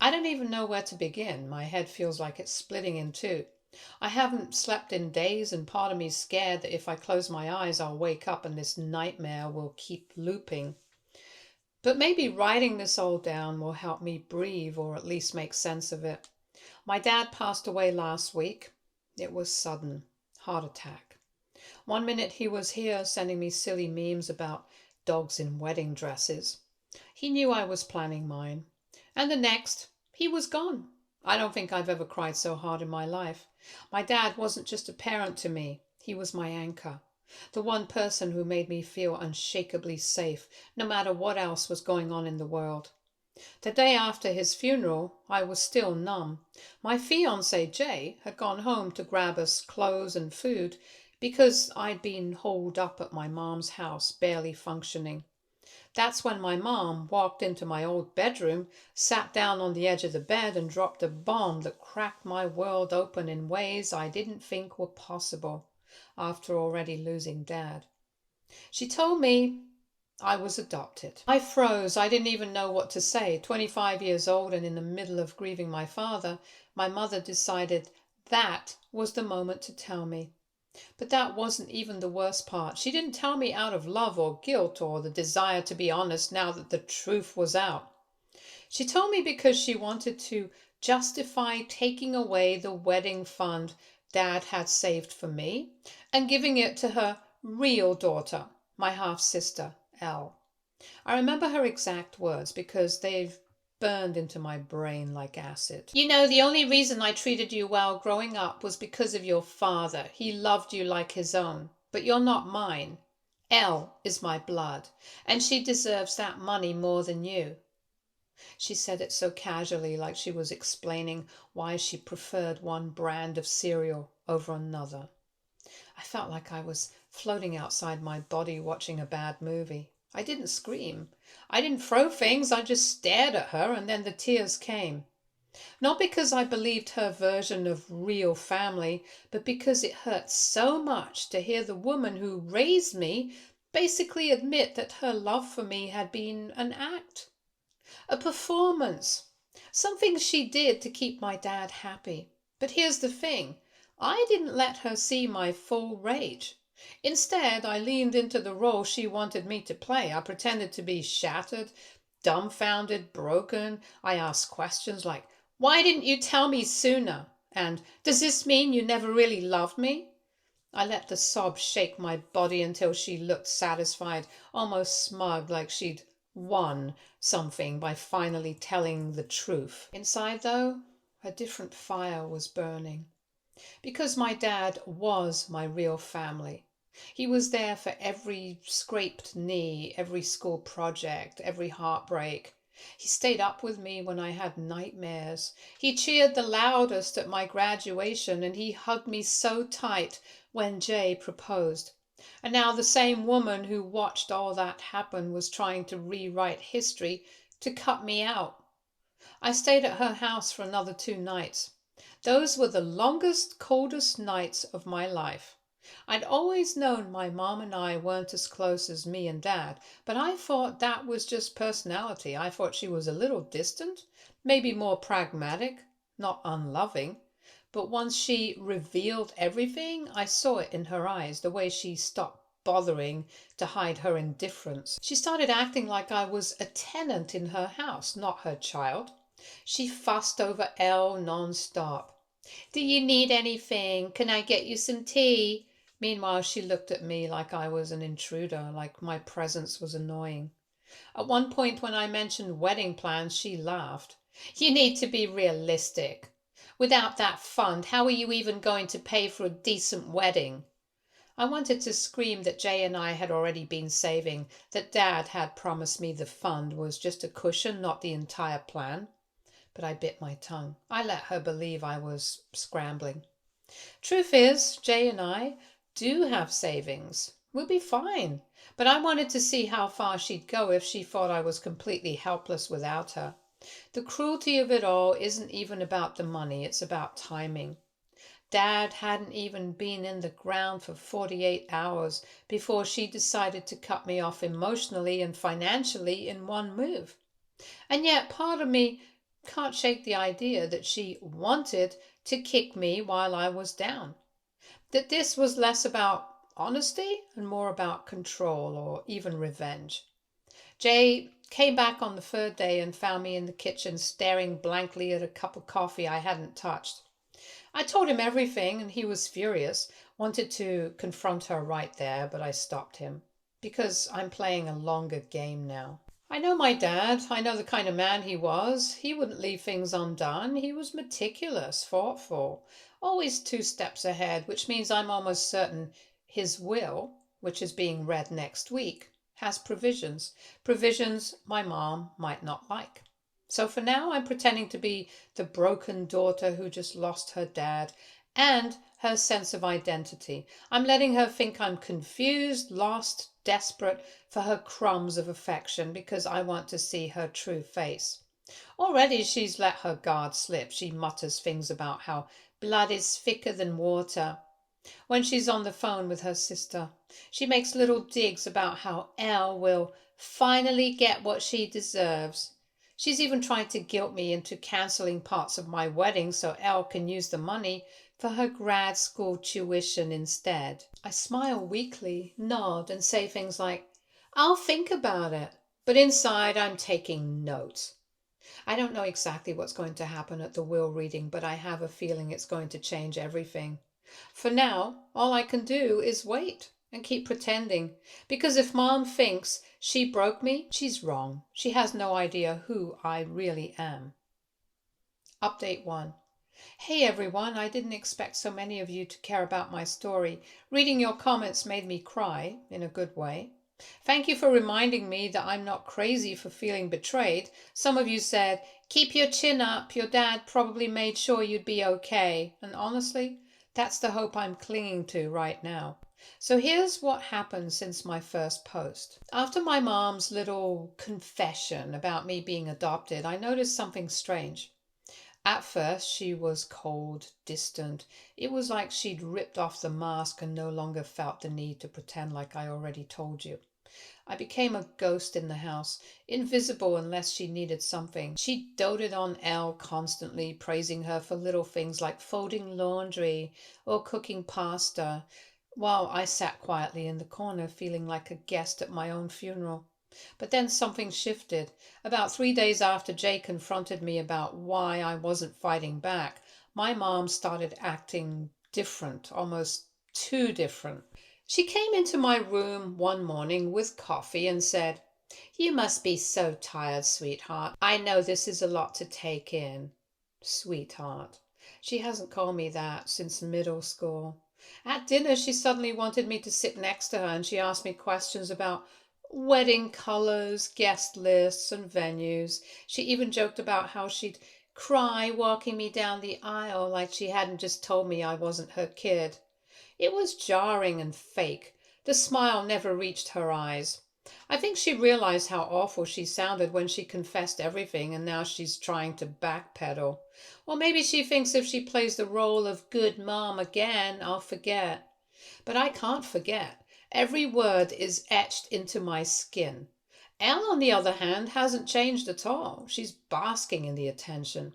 I don't even know where to begin. My head feels like it's splitting in two. I haven't slept in days, and part of me's scared that if I close my eyes, I'll wake up and this nightmare will keep looping. But maybe writing this all down will help me breathe or at least make sense of it. My dad passed away last week. It was sudden. Heart attack. One minute he was here sending me silly memes about dogs in wedding dresses. He knew I was planning mine. And the next, he was gone. I don't think I've ever cried so hard in my life. My dad wasn't just a parent to me. He was my anchor. The one person who made me feel unshakably safe, no matter what else was going on in the world. The day after his funeral, I was still numb. My fiancé, Jay, had gone home to grab us clothes and food because I'd been holed up at my mom's house, barely functioning. That's when my mom walked into my old bedroom, sat down on the edge of the bed, and dropped a bomb that cracked my world open in ways I didn't think were possible after already losing Dad. She told me I was adopted. I froze. I didn't even know what to say. 25 years old and in the middle of grieving my father, my mother decided that was the moment to tell me. But that wasn't even the worst part. She didn't tell me out of love or guilt or the desire to be honest now that the truth was out. She told me because she wanted to justify taking away the wedding fund Dad had saved for me and giving it to her real daughter, my half-sister, Elle. I remember her exact words because they've burned into my brain like acid. You know, the only reason I treated you well growing up was because of your father. He loved you like his own. But you're not mine. Elle is my blood, and she deserves that money more than you. She said it so casually, like she was explaining why she preferred one brand of cereal over another. I felt like I was floating outside my body watching a bad movie. I didn't scream. I didn't throw things. I just stared at her, and then the tears came. Not because I believed her version of real family, but because it hurt so much to hear the woman who raised me basically admit that her love for me had been an act, a performance, something she did to keep my dad happy. But here's the thing. I didn't let her see my full rage. Instead, I leaned into the role she wanted me to play. I pretended to be shattered, dumbfounded, broken. I asked questions like, "Why didn't you tell me sooner?" And "Does this mean you never really loved me?" I let the sobs shake my body until she looked satisfied, almost smug, like she'd won something by finally telling the truth. Inside, though, a different fire was burning. Because my dad was my real family. He was there for every scraped knee, every school project, every heartbreak. He stayed up with me when I had nightmares. He cheered the loudest at my graduation, and he hugged me so tight when Jay proposed. And now the same woman who watched all that happen was trying to rewrite history to cut me out. I stayed at her house for another 2 nights. Those were the longest, coldest nights of my life. I'd always known my mom and I weren't as close as me and Dad, but I thought that was just personality. I thought she was a little distant, maybe more pragmatic, not unloving. But once she revealed everything, I saw it in her eyes, the way she stopped bothering to hide her indifference. She started acting like I was a tenant in her house, not her child. She fussed over Elle non-stop. "Do you need anything? Can I get you some tea?" Meanwhile, she looked at me like I was an intruder, like my presence was annoying. At one point when I mentioned wedding plans, she laughed. "You need to be realistic. Without that fund, how are you even going to pay for a decent wedding?" I wanted to scream that Jay and I had already been saving, that Dad had promised me the fund was just a cushion, not the entire plan. But I bit my tongue. I let her believe I was scrambling. Truth is, Jay and I do have savings. We'll be fine. But I wanted to see how far she'd go if she thought I was completely helpless without her. The cruelty of it all isn't even about the money, it's about timing. Dad hadn't even been in the ground for 48 hours before she decided to cut me off emotionally and financially in one move. And yet part of me can't shake the idea that she wanted to kick me while I was down. That this was less about honesty and more about control or even revenge. Jay came back on the third day and found me in the kitchen staring blankly at a cup of coffee I hadn't touched. I told him everything and he was furious, wanted to confront her right there, but I stopped him because I'm playing a longer game now. I know my dad. I know the kind of man he was. He wouldn't leave things undone. He was meticulous, thoughtful, always 2 steps ahead, which means I'm almost certain his will, which is being read next week, has provisions. Provisions my mom might not like. So for now, I'm pretending to be the broken daughter who just lost her dad and her sense of identity. I'm letting her think I'm confused, lost, desperate for her crumbs of affection because I want to see her true face. Already she's let her guard slip. She mutters things about how blood is thicker than water. When she's on the phone with her sister, she makes little digs about how Elle will finally get what she deserves. She's even tried to guilt me into cancelling parts of my wedding so Elle can use the money for her grad school tuition instead. I smile weakly, nod, and say things like, I'll think about it. But inside, I'm taking notes. I don't know exactly what's going to happen at the will reading, but I have a feeling it's going to change everything. For now, all I can do is wait and keep pretending, because if Mom thinks she broke me, she's wrong. She has no idea who I really am. Update 1. Hey everyone, I didn't expect so many of you to care about my story. Reading your comments made me cry, in a good way. Thank you for reminding me that I'm not crazy for feeling betrayed. Some of you said, keep your chin up, your dad probably made sure you'd be okay. And honestly, that's the hope I'm clinging to right now. So here's what happened since my first post. After my mom's little confession about me being adopted, I noticed something strange. At first, she was cold, distant. It was like she'd ripped off the mask and no longer felt the need to pretend like I already told you. I became a ghost in the house, invisible unless she needed something. She doted on Elle constantly, praising her for little things like folding laundry or cooking pasta, while I sat quietly in the corner feeling like a guest at my own funeral. But then something shifted. About 3 days after Jay confronted me about why I wasn't fighting back, my mom started acting different, almost too different. She came into my room one morning with coffee and said, You must be so tired, sweetheart. I know this is a lot to take in. Sweetheart. She hasn't called me that since middle school. At dinner, she suddenly wanted me to sit next to her and she asked me questions about wedding colors, guest lists, and venues. She even joked about how she'd cry walking me down the aisle like she hadn't just told me I wasn't her kid. It was jarring and fake. The smile never reached her eyes. I think she realized how awful she sounded when she confessed everything and now she's trying to backpedal. Or maybe she thinks if she plays the role of good mom again, I'll forget. But I can't forget. Every word is etched into my skin. Elle, on the other hand, hasn't changed at all. She's basking in the attention.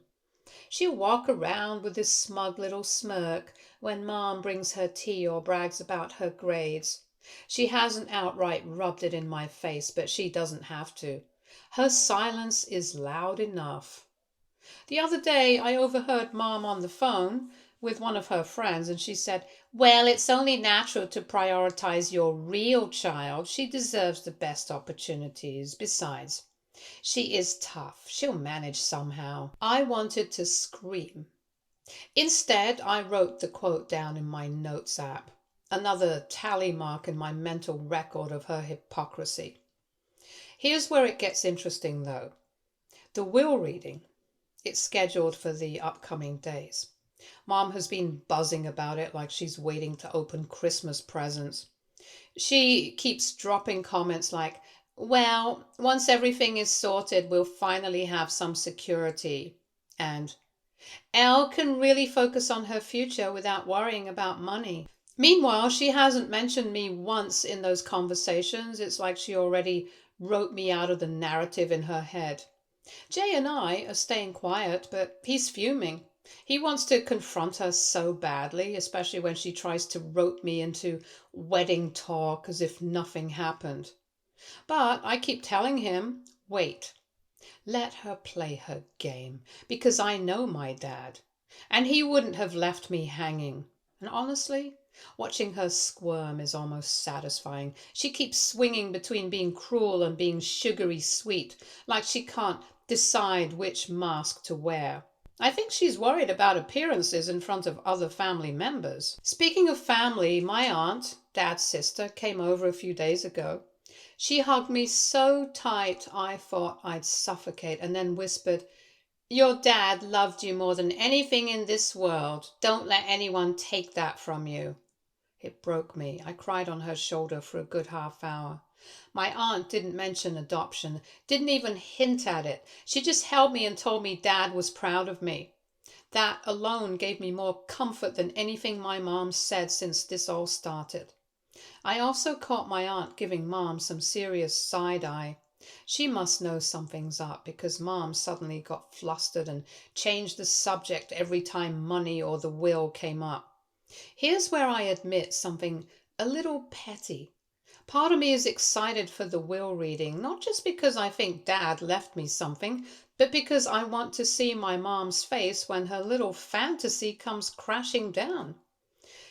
She'll walk around with this smug little smirk when Mom brings her tea or brags about her grades. She hasn't outright rubbed it in my face, but she doesn't have to. Her silence is loud enough. The other day I overheard Mom on the phone with one of her friends and she said, Well, it's only natural to prioritize your real child. She deserves the best opportunities. Besides, she is tough. She'll manage somehow. I wanted to scream. Instead, I wrote the quote down in my notes app, another tally mark in my mental record of her hypocrisy. Here's where it gets interesting, though. The will reading. It's scheduled for the upcoming days. Mom has been buzzing about it like she's waiting to open Christmas presents. She keeps dropping comments like, Well, once everything is sorted, we'll finally have some security. And Elle can really focus on her future without worrying about money. Meanwhile, she hasn't mentioned me once in those conversations. It's like she already wrote me out of the narrative in her head. Jay and I are staying quiet, but he's fuming. He wants to confront her so badly, especially when she tries to rope me into wedding talk as if nothing happened. But I keep telling him, wait, let her play her game, because I know my dad, and he wouldn't have left me hanging. And honestly, watching her squirm is almost satisfying. She keeps swinging between being cruel and being sugary sweet, like she can't decide which mask to wear. I think she's worried about appearances in front of other family members. Speaking of family, my aunt, Dad's sister, came over a few days ago. She hugged me so tight I thought I'd suffocate and then whispered, "Your dad loved you more than anything in this world. Don't let anyone take that from you." It broke me. I cried on her shoulder for a good half hour. My aunt didn't mention adoption, didn't even hint at it. She just held me and told me Dad was proud of me. That alone gave me more comfort than anything my mom said since this all started. I also caught my aunt giving Mom some serious side-eye. She must know something's up because Mom suddenly got flustered and changed the subject every time money or the will came up. Here's where I admit something a little petty. Part of me is excited for the will reading, not just because I think Dad left me something, but because I want to see my mom's face when her little fantasy comes crashing down.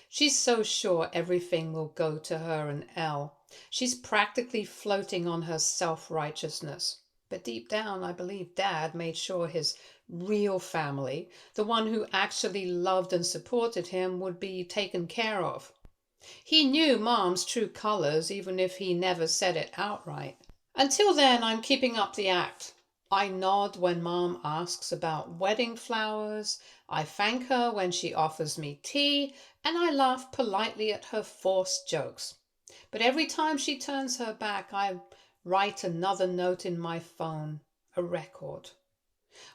She's so sure everything will go to her and Elle. She's practically floating on her self-righteousness. But deep down, I believe Dad made sure his real family, the one who actually loved and supported him, would be taken care of. He knew Mom's true colors, even if he never said it outright. Until then, I'm keeping up the act. I nod when Mom asks about wedding flowers, I thank her when she offers me tea, and I laugh politely at her forced jokes. But every time she turns her back, I write another note in my phone, a record.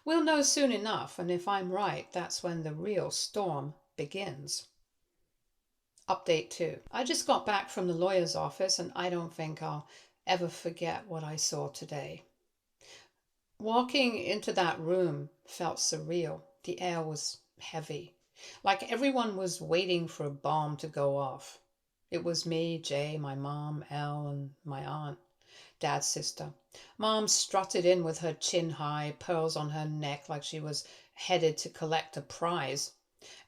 We'll know soon enough, and if I'm right, that's when the real storm begins. Update 2. I just got back from the lawyer's office, and I don't think I'll ever forget what I saw today. Walking into that room felt surreal. The air was heavy, like everyone was waiting for a bomb to go off. It was me, Jay, my mom, Elle, and my aunt, Dad's sister. Mom strutted in with her chin high, pearls on her neck like she was headed to collect a prize.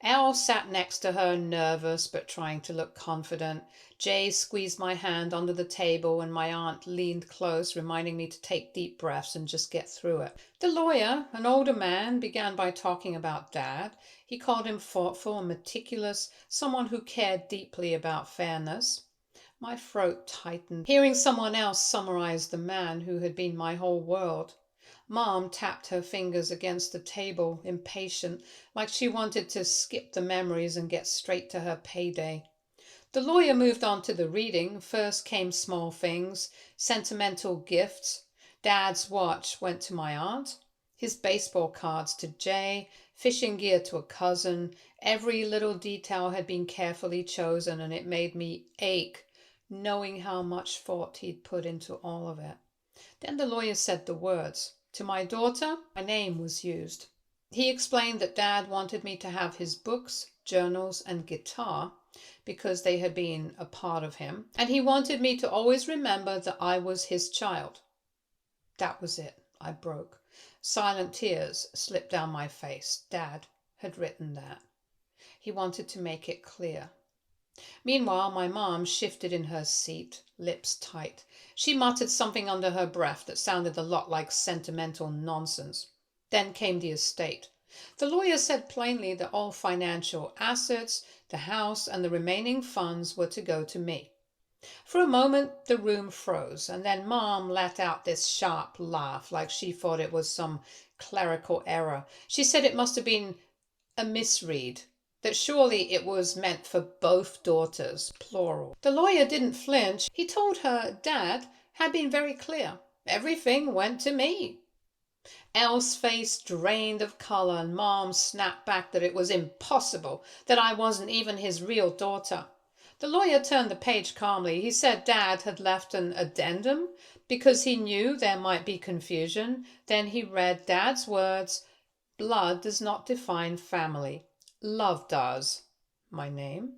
Elle sat next to her, nervous but trying to look confident. Jay squeezed my hand under the table and my aunt leaned close, reminding me to take deep breaths and just get through it. The lawyer, an older man, began by talking about Dad. He called him thoughtful and meticulous, someone who cared deeply about fairness. My throat tightened, hearing someone else summarize the man who had been my whole world. Mom tapped her fingers against the table, impatient, like she wanted to skip the memories and get straight to her payday. The lawyer moved on to the reading. First came small things, sentimental gifts. Dad's watch went to my aunt, his baseball cards to Jay, fishing gear to a cousin. Every little detail had been carefully chosen, and it made me ache, knowing how much thought he'd put into all of it. Then the lawyer said the words. To my daughter, my name was used. He explained that Dad wanted me to have his books, journals, and guitar because they had been a part of him, and he wanted me to always remember that I was his child. That was it. I broke. Silent tears slipped down my face. Dad had written that. He wanted to make it clear. Meanwhile, my mom shifted in her seat, lips tight. She muttered something under her breath that sounded a lot like sentimental nonsense. Then came the estate. The lawyer said plainly that all financial assets, the house, and the remaining funds were to go to me. For a moment, the room froze, and then Mom let out this sharp laugh like she thought it was some clerical error. She said it must have been a misread, that surely it was meant for both daughters, plural. The lawyer didn't flinch. He told her Dad had been very clear. Everything went to me. Elle's face drained of color, and Mom snapped back that it was impossible, that I wasn't even his real daughter. The lawyer turned the page calmly. He said Dad had left an addendum because he knew there might be confusion. Then he read Dad's words, "Blood does not define family. Love does. My name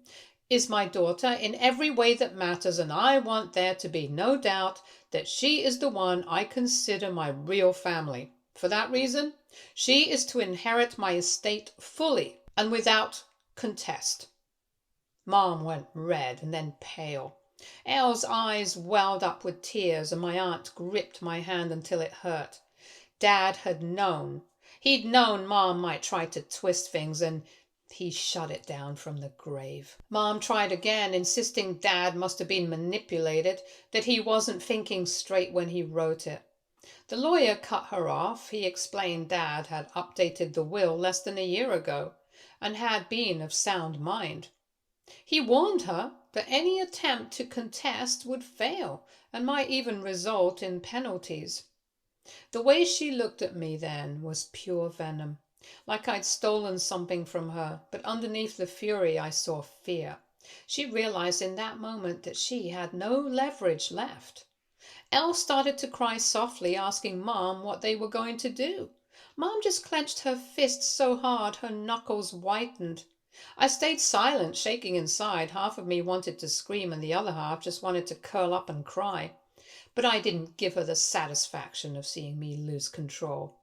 is my daughter in every way that matters, and I want there to be no doubt that she is the one I consider my real family. For that reason, she is to inherit my estate fully and without contest." Mom went red and then pale. Elle's eyes welled up with tears, and my aunt gripped my hand until it hurt. Dad had known. He'd known Mom might try to twist things, and he shut it down from the grave. Mom tried again, insisting Dad must have been manipulated, that he wasn't thinking straight when he wrote it. The lawyer cut her off. He explained Dad had updated the will less than a year ago and had been of sound mind. He warned her that any attempt to contest would fail and might even result in penalties. The way she looked at me then was pure venom, like I'd stolen something from her, but underneath the fury I saw fear. She realized in that moment that she had no leverage left. Elle started to cry softly, asking Mom what they were going to do. Mom just clenched her fists so hard her knuckles whitened. I stayed silent, shaking inside. Half of me wanted to scream and the other half just wanted to curl up and cry. But I didn't give her the satisfaction of seeing me lose control.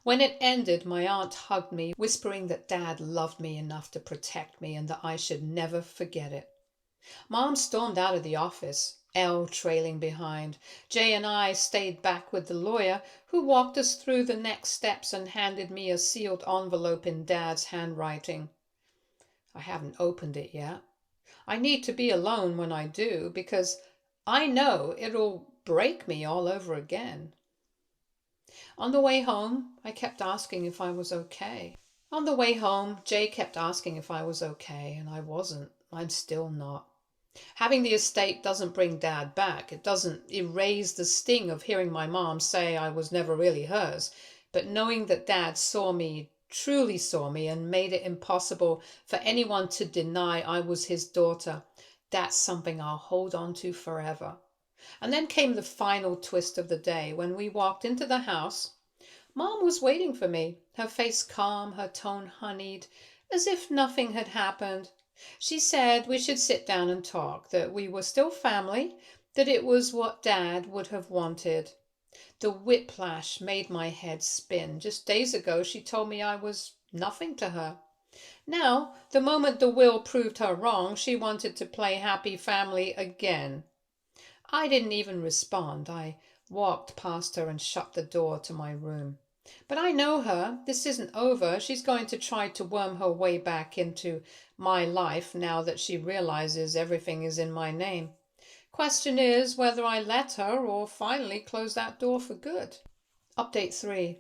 When it ended, my aunt hugged me, whispering that Dad loved me enough to protect me and that I should never forget it. Mom stormed out of the office, Elle trailing behind. Jay and I stayed back with the lawyer, who walked us through the next steps and handed me a sealed envelope in Dad's handwriting. I haven't opened it yet. I need to be alone when I do, because I know it'll break me all over again. On the way home, I kept asking if I was okay. On the way home, Jay kept asking if I was okay, and I wasn't. I'm still not. Having the estate doesn't bring Dad back. It doesn't erase the sting of hearing my mom say I was never really hers. But knowing that Dad saw me, truly saw me, and made it impossible for anyone to deny I was his daughter, that's something I'll hold on to forever. And then came the final twist of the day. When we walked into the house, Mom was waiting for me, her face calm, her tone honeyed, as if nothing had happened. She said we should sit down and talk, that we were still family, that it was what Dad would have wanted. The whiplash made my head spin. Just days ago she told me I was nothing to her. Now, the moment the will proved her wrong, she wanted to play happy family again. I didn't even respond. I walked past her and shut the door to my room. But I know her. This isn't over. She's going to try to worm her way back into my life now that she realizes everything is in my name. Question is whether I let her or finally close that door for good. Update 3.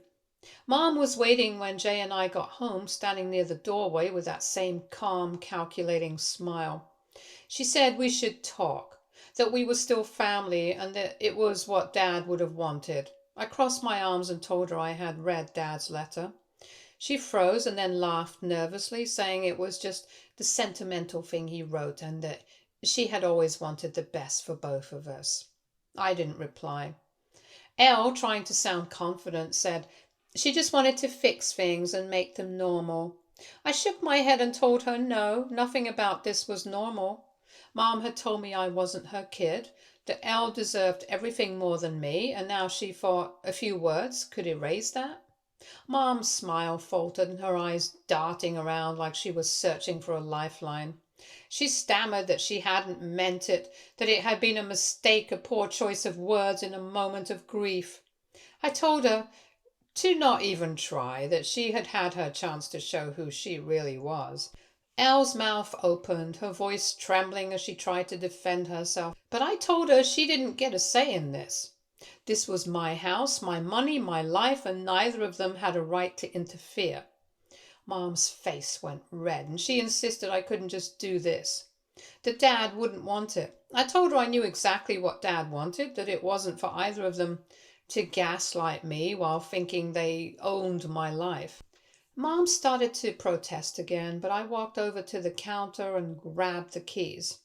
Mom was waiting when Jay and I got home, standing near the doorway with that same calm, calculating smile. She said we should talk, that we were still family and that it was what Dad would have wanted. I crossed my arms and told her I had read Dad's letter. She froze and then laughed nervously, saying it was just the sentimental thing he wrote and that she had always wanted the best for both of us. I didn't reply. Elle, trying to sound confident, said she just wanted to fix things and make them normal. I shook my head and told her no, nothing about this was normal. Mom had told me I wasn't her kid, that Elle deserved everything more than me, and now she thought a few words could erase that. Mom's smile faltered and her eyes darting around like she was searching for a lifeline. She stammered that she hadn't meant it, that it had been a mistake, a poor choice of words in a moment of grief. I told her to not even try, that she had had her chance to show who she really was. Elle's mouth opened, her voice trembling as she tried to defend herself. But I told her she didn't get a say in this. This was my house, my money, my life, and neither of them had a right to interfere. Mom's face went red, and she insisted I couldn't just do this, that Dad wouldn't want it. I told her I knew exactly what Dad wanted, that it wasn't for either of them to gaslight me while thinking they owned my life. Mom started to protest again, but I walked over to the counter and grabbed the keys.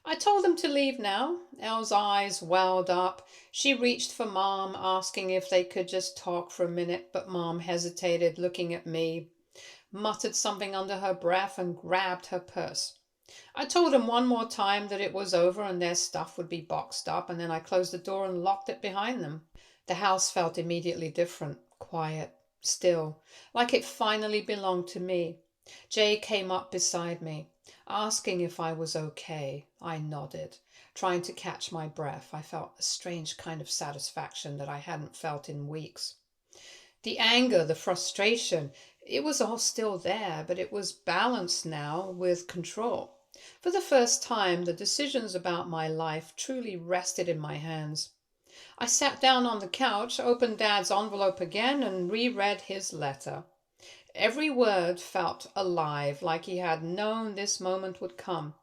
I told them to leave now. Elle's eyes welled up. She reached for Mom, asking if they could just talk for a minute, but Mom hesitated, looking at me, muttered something under her breath, and grabbed her purse. I told them one more time that it was over and their stuff would be boxed up, and then I closed the door and locked it behind them. The house felt immediately different, quiet, still, like it finally belonged to me. Jay came up beside me, asking if I was okay. I nodded, trying to catch my breath. I felt a strange kind of satisfaction that I hadn't felt in weeks. The anger, the frustration, it was all still there, but it was balanced now with control. For the first time, the decisions about my life truly rested in my hands. I sat down on the couch, opened Dad's envelope again, and reread his letter. Every word felt alive, like he had known this moment would come.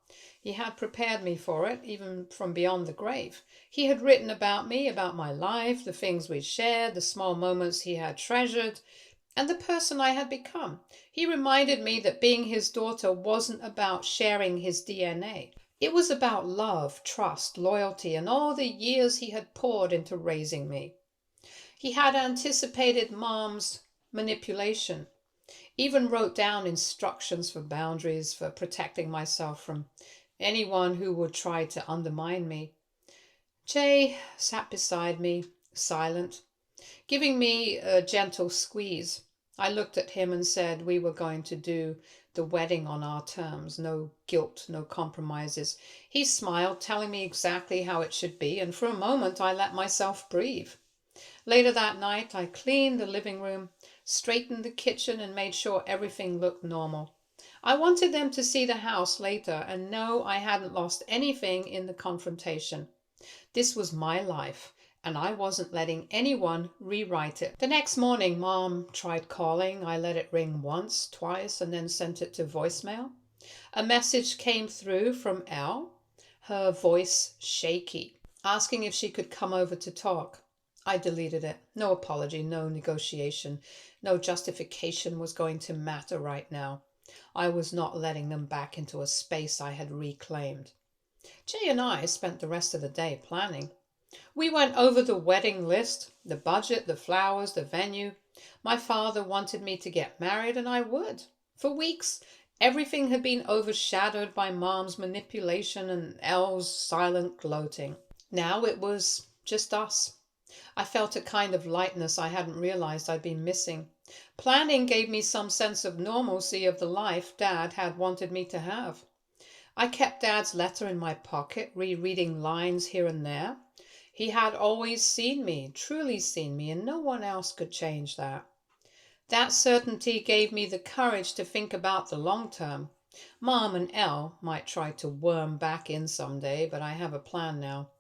He had prepared me for it, even from beyond the grave. He had written about me, about my life, the things we shared, the small moments he had treasured, and the person I had become. He reminded me that being his daughter wasn't about sharing his DNA. It was about love, trust, loyalty, and all the years he had poured into raising me. He had anticipated Mom's manipulation, even wrote down instructions for boundaries, for protecting myself from anyone who would try to undermine me. Jay sat beside me, silent, giving me a gentle squeeze. I looked at him and said we were going to do the wedding on our terms, no guilt, no compromises. He smiled, telling me exactly how it should be, and for a moment I let myself breathe. Later that night, I cleaned the living room, straightened the kitchen, and made sure everything looked normal. I wanted them to see the house later and know I hadn't lost anything in the confrontation. This was my life, and I wasn't letting anyone rewrite it. The next morning, Mom tried calling. I let it ring once, twice, and then sent it to voicemail. A message came through from Elle, her voice shaky, asking if she could come over to talk. I deleted it. No apology, no negotiation, no justification was going to matter right now. I was not letting them back into a space I had reclaimed. Jay and I spent the rest of the day planning. We went over the wedding list, the budget, the flowers, the venue. My father wanted me to get married, and I would. For weeks, everything had been overshadowed by Mom's manipulation and Elle's silent gloating. Now it was just us. I felt a kind of lightness I hadn't realized I'd been missing. Planning gave me some sense of normalcy of the life Dad had wanted me to have. I kept Dad's letter in my pocket, rereading lines here and there. He had always seen me, truly seen me, and no one else could change that. That certainty gave me the courage to think about the long term. Mom and Elle might try to worm back in someday, but I have a plan now.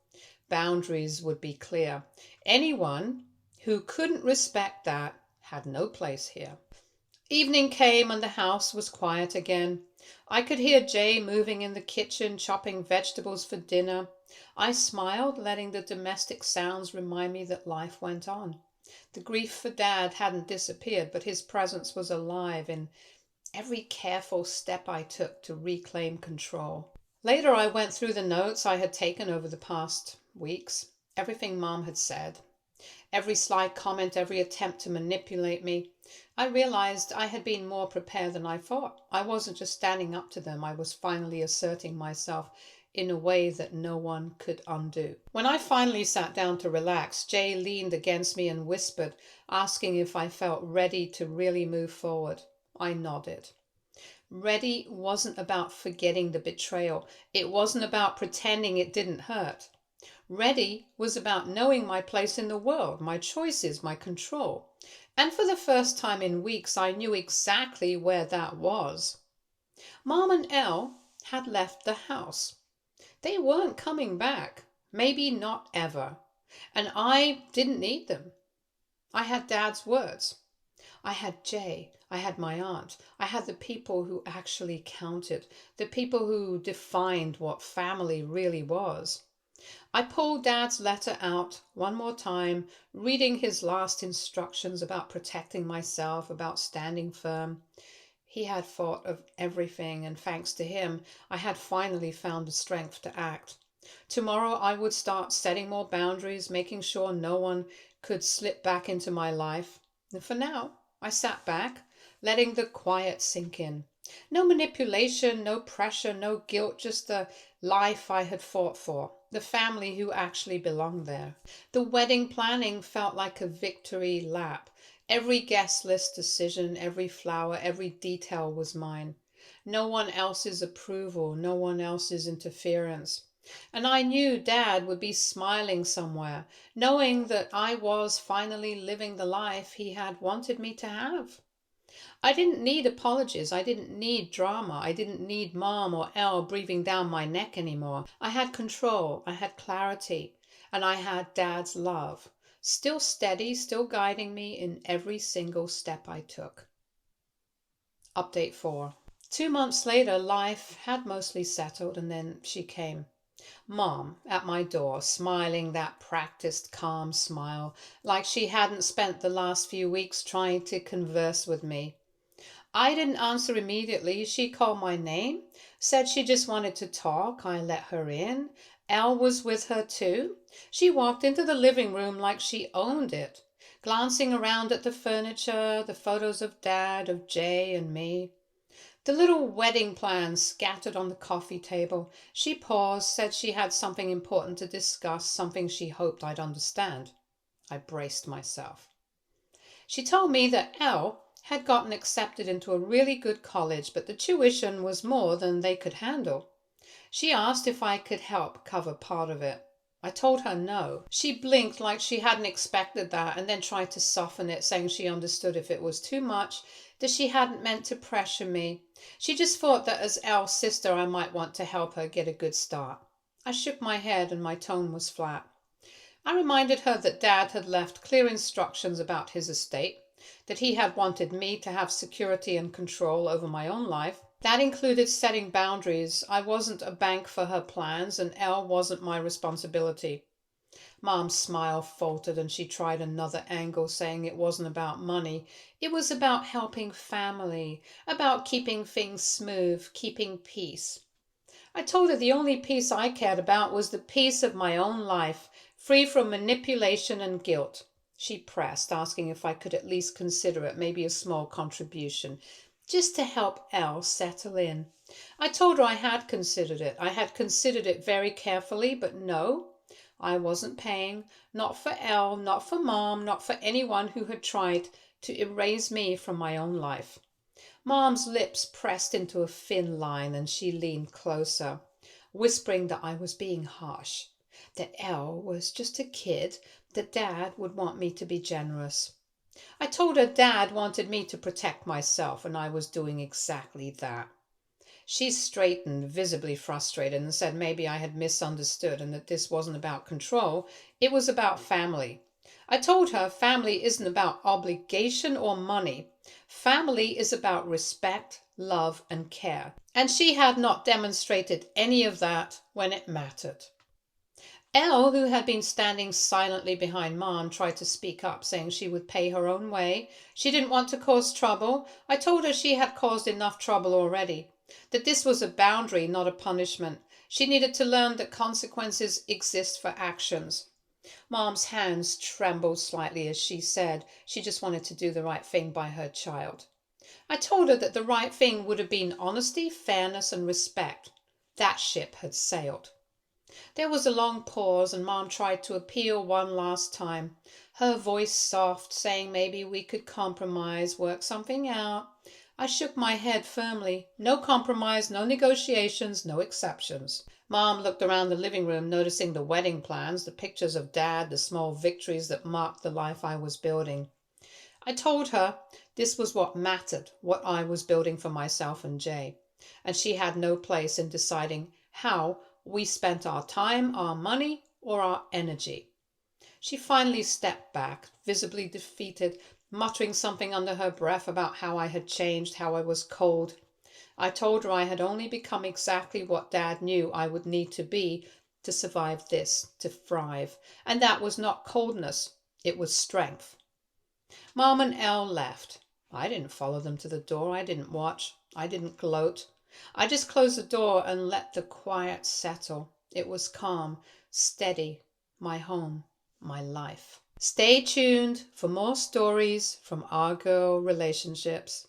Boundaries would be clear. Anyone who couldn't respect that had no place here. Evening came and the house was quiet again. I could hear Jay moving in the kitchen, chopping vegetables for dinner. I smiled, letting the domestic sounds remind me that life went on. The grief for Dad hadn't disappeared, but his presence was alive in every careful step I took to reclaim control. Later, I went through the notes I had taken over the past weeks, everything Mom had said, every sly comment, every attempt to manipulate me. I realized I had been more prepared than I thought. I wasn't just standing up to them, I was finally asserting myself in a way that no one could undo. When I finally sat down to relax, Jay leaned against me and whispered, asking if I felt ready to really move forward. I nodded. Ready wasn't about forgetting the betrayal. It wasn't about pretending it didn't hurt. Ready was about knowing my place in the world, my choices, my control. And for the first time in weeks, I knew exactly where that was. Mom and Elle had left the house. They weren't coming back, maybe not ever. And I didn't need them. I had Dad's words. I had Jay. I had my aunt. I had the people who actually counted, the people who defined what family really was. I pulled Dad's letter out one more time, reading his last instructions about protecting myself, about standing firm. He had thought of everything, and thanks to him, I had finally found the strength to act. Tomorrow I would start setting more boundaries, making sure no one could slip back into my life. And for now, I sat back, letting the quiet sink in. No manipulation, no pressure, no guilt, just the life I had fought for, the family who actually belonged there. The wedding planning felt like a victory lap. Every guest list decision, every flower, every detail was mine. No one else's approval, no one else's interference. And I knew Dad would be smiling somewhere, knowing that I was finally living the life he had wanted me to have. I didn't need apologies. I didn't need drama. I didn't need Mom or Elle breathing down my neck anymore. I had control. I had clarity. And I had Dad's love. Still steady, still guiding me in every single step I took. Update 4. 2 months later, life had mostly settled, and then she came. Mom at my door, smiling that practiced calm smile, like she hadn't spent the last few weeks trying to converse with me. I didn't answer immediately. She called my name, said she just wanted to talk. I let her in. Elle was with her too. She walked into the living room like she owned it, glancing around at the furniture, the photos of Dad, of Jay, and me. The little wedding plans scattered on the coffee table. She paused, said she had something important to discuss, something she hoped I'd understand. I braced myself. She told me that Elle had gotten accepted into a really good college, but the tuition was more than they could handle. She asked if I could help cover part of it. I told her no. She blinked like she hadn't expected that, and then tried to soften it, saying she understood if it was too much, that she hadn't meant to pressure me. She just thought that as Elle's sister I might want to help her get a good start. I shook my head and my tone was flat. I reminded her that Dad had left clear instructions about his estate, that he had wanted me to have security and control over my own life. That included setting boundaries. I wasn't a bank for her plans, and Elle wasn't my responsibility. Mom's smile faltered and she tried another angle, saying it wasn't about money. It was about helping family, about keeping things smooth, keeping peace. I told her the only peace I cared about was the peace of my own life, free from manipulation and guilt. She pressed, asking if I could at least consider it, maybe a small contribution, just to help Elle settle in. I told her I had considered it. I had considered it very carefully, but no, I wasn't paying, not for Elle, not for Mom, not for anyone who had tried to erase me from my own life. Mom's lips pressed into a thin line and she leaned closer, whispering that I was being harsh, that Elle was just a kid, that Dad would want me to be generous. I told her Dad wanted me to protect myself, and I was doing exactly that. She straightened, visibly frustrated, and said maybe I had misunderstood and that this wasn't about control, it was about family. I told her family isn't about obligation or money. Family is about respect, love, and care. And she had not demonstrated any of that when it mattered. Elle, who had been standing silently behind Mom, tried to speak up, saying she would pay her own way. She didn't want to cause trouble. I told her she had caused enough trouble already, that this was a boundary, not a punishment. She needed to learn that consequences exist for actions. Mom's hands trembled slightly as she said she just wanted to do the right thing by her child. I told her that the right thing would have been honesty, fairness, and respect. That ship had sailed. There was a long pause, and Mom tried to appeal one last time, her voice soft, saying maybe we could compromise, work something out. I shook my head firmly. No compromise, no negotiations, no exceptions. Mom looked around the living room, noticing the wedding plans, the pictures of Dad, the small victories that marked the life I was building. I told her this was what mattered, what I was building for myself and Jay, and she had no place in deciding how we spent our time, our money, or our energy. She finally stepped back, visibly defeated, muttering something under her breath about how I had changed, how I was cold. I told her I had only become exactly what Dad knew I would need to be to survive this, to thrive. And that was not coldness, it was strength. Mom and Elle left. I didn't follow them to the door. I didn't watch. I didn't gloat. I just closed the door and let the quiet settle. It was calm, steady, my home, my life. Stay tuned for more stories from our girl relationships.